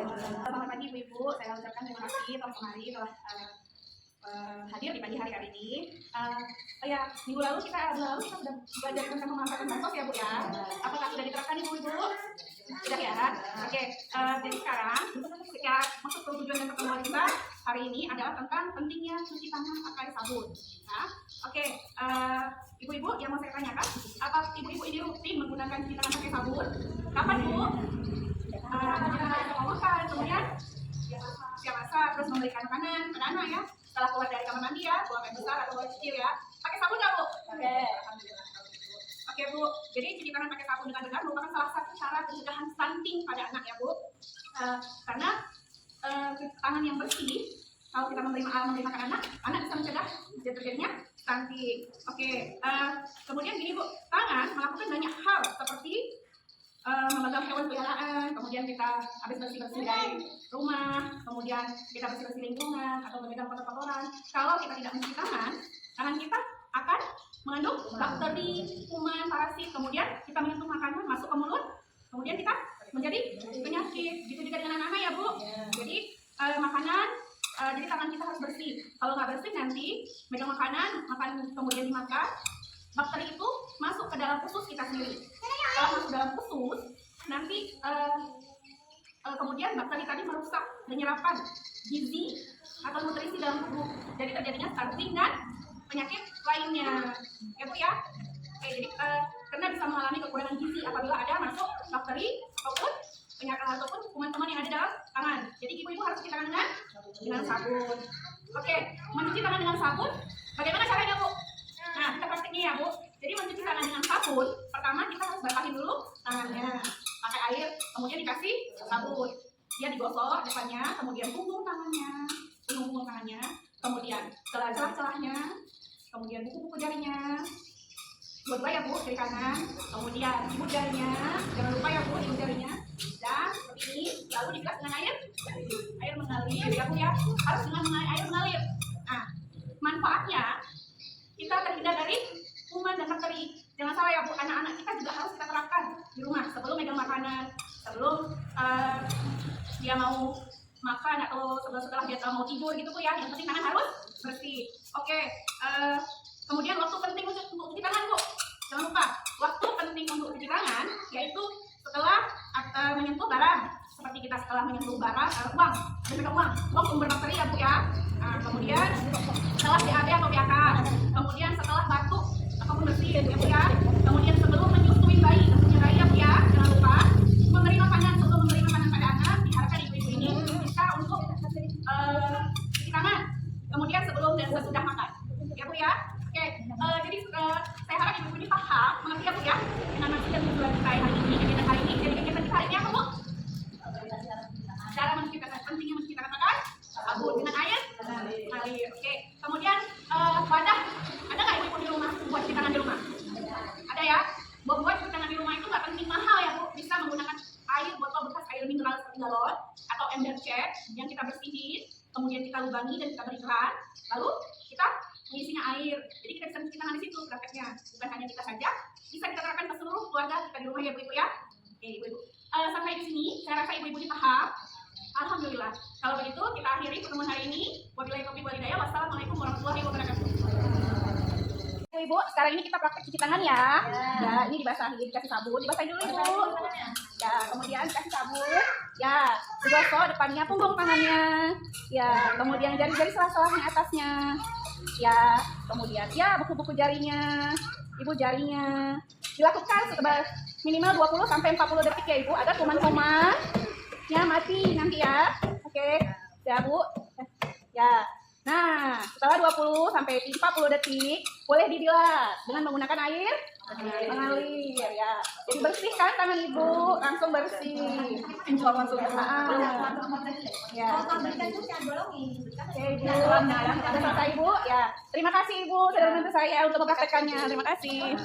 Selamat pagi Ibu-Ibu, saya ucapkan terima kasih telah kemari telah hadir di pagi hari ini. Minggu lalu kita sudah belajar tentang pemanfaatan bansos ya Bu ya. Apakah sudah diterapkan Ibu-Ibu? Sudah ya. Oke, jadi sekarang secara maksud tujuan dan pertemuan kita hari ini adalah tentang pentingnya cuci tangan pakai sabun. Nah, oke, Ibu-Ibu yang mau saya tanyakan, apa Ibu-Ibu ini rutin menggunakan cuci tangan pakai sabun? Kapan Bu? Kemudian siap masak, terus memberikan makanan ke anak ya, setelah keluar dari kamar mandi ya, buang air besar atau buang kecil ya, pakai sabun nggak Bu? Oke Bu, jadi cuci tangan pakai sabun dengan benar merupakan salah satu cara pencegahan stunting pada anak ya Bu, karena tangan yang bersih, kalau kita memberi makan anak bisa mencegah terjadinya stunting. Oke, kemudian gini Bu, tangan melakukan banyak hal seperti memegang hewan peliharaan, kemudian kita habis bersih-bersih dari rumah, kemudian kita bersih-bersih lingkungan atau memegang kotoran. Kalau kita tidak mencuci tangan kita akan mengandung bakteri, kuman, parasit, kemudian kita menyentuh makanan masuk ke mulut, kemudian kita menjadi penyakit. Gitu juga dengan anak-anak ya Bu. Jadi jadi tangan kita harus bersih. Kalau nggak bersih nanti megang makanan kemudian dimakan, bakteri itu masuk ke dalam usus kita sendiri. Kalau masuk dalam usus, nanti kemudian bakteri tadi merusak penyerapan gizi atau nutrisi dalam tubuh. Jadi terjadinya stunting dan penyakit lainnya. Ya Bu ya. Oke, jadi karena bisa mengalami kekurangan gizi apabila ada masuk bakteri ataupun penyakit ataupun kuman-kuman yang ada dalam tangan. Jadi Ibu-Ibu harus cuci tangan dengan sabun. Oke, mencuci tangan dengan sabun, bagaimana caranya Bu? Nah, kita praktiknya ya Bu. Jadi mencuci tangan dengan sabun, pertama kita harus basahin dulu tangannya pakai air, kemudian dikasih sabun. Dia digosok depannya, kemudian punggung tangannya, kemudian celah-celahnya, kemudian kuku-kuku jarinya. Dua-dua ya Bu, kiri kanan, kemudian ibu jarinya, jangan lupa ya Bu, ibu jarinya. Dan seperti ini, lalu dibilas dengan air mengalir ya Bu ya, harus dengan air mengalir. Nah, manfaatnya kita terhindar dari kuman dan bakteri. Jangan salah ya Bu, anak-anak kita juga harus kita terapkan di rumah sebelum megang makanan, sebelum dia mau makan atau setelah dia mau tidur gitu Bu ya. Yang penting tangan harus bersih. Oke, kemudian waktu penting untuk cuci tangan Bu. Jangan lupa, waktu penting untuk cuci tangan yaitu setelah menyentuh barang. Seperti kita setelah menyentuh barang, uang sumber bakteri ya Bu ya. Nah, kemudian setelah BAB atau BAK, kemudian setelah batuk ataupun bersin ya Bu ya, kemudian sebelum menyusui bayi ya Bu ya, jangan lupa memberi makanan. Sebelum memberi makanan pada anak, diharapkan ibu-ibu ini bisa untuk cuci tangan, kemudian sebelum dan sesudah makan ya Bu ya. Oke, jadi saya harap ibu-ibu ini paham, mengerti ya Bu ya, dengan maksud dan tujuan kita hari ini. Jadi kegiatan kita hari ini apa Bu? Cara mencuci tangan, pentingnya mencuci tangan pakai sabun dengan air mengalir. Oke, kemudian wadah, ada nggak ibu di rumah buat cuci tangan di rumah? Ada ya. Buat cuci tangan di rumah itu nggak penting mahal ya Bu, bisa menggunakan air botol bekas air mineral seperti galon atau ember cat yang kita bersihin, kemudian kita lubangi dan kita berikan, lalu kita mengisinya air. Jadi kita bisa mencuci tangan di situ prakteknya. Bukan hanya kita saja, bisa kita terapkan ke seluruh keluarga kita di rumah ya Bu ya. Oke Ibu-Ibu, sampai di sini saya rasa Ibu-Ibu ini paham. Alhamdulillah. Kalau begitu kita akhiri pertemuan hari ini. Wabillahi taufiq wal hidayah. Wassalamualaikum warahmatullahi wabarakatuh. Ibu, sekarang ini kita praktek cuci tangan ya. Ya, ini dibasahin, dikasih sabun, dibasahin dulu Ibu. Ya, kemudian dikasih sabun. Ya, digosok depannya, punggung tangannya. Ya, kemudian jari-jari selah-selahnya atasnya. Ya, kemudian ya buku-buku jarinya, Ibu jarinya. Dilakukan minimal 20 sampai 40 detik ya Ibu, agar kuman-kuman ya mati nanti ya. Oke, ya Bu. Ya. Nah, setelah 20 sampai 40 detik boleh dibilas dengan menggunakan air mengalir ya. Jadi bersihkan tangan Ibu, langsung bersih. Langsung ya. Oke, Ibu. Sudah selesai Ibu. Ya. Terima kasih Ibu sudah membantu saya untuk mempraktekannya. Terima kasih.